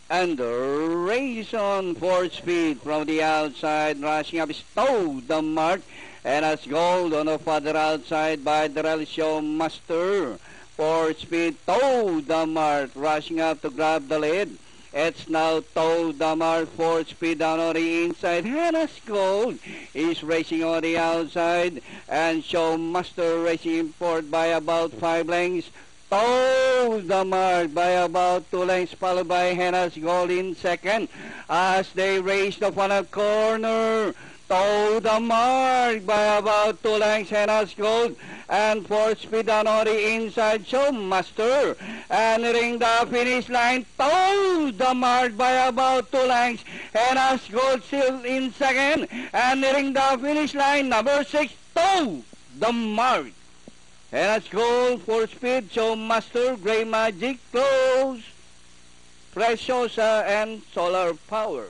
And race on for speed from the outside, rushing up, stowed the mark, and has gold on the further outside by Darrell Showmaster. For speed, towed the mark, rushing up to grab the lead. It's now towed the mark for speed down on the inside. Hannah's Gold is racing on the outside, and Showmaster racing forward by about 5 lengths. Towed the mark by about 2 lengths, followed by Hannah's Gold in second as they race the final corner. Towed the mark by about 2 lengths, Hannah's Gold, and for speed down on the inside, Showmaster, and nearing the finish line. Towed the mark by about 2 lengths, Hannah's Gold still in second, and nearing the finish line, number 6, towed the mark. Hannah's Gold for speed, Showmaster, Gray Magic, Close, Preciosa, and Solar Power.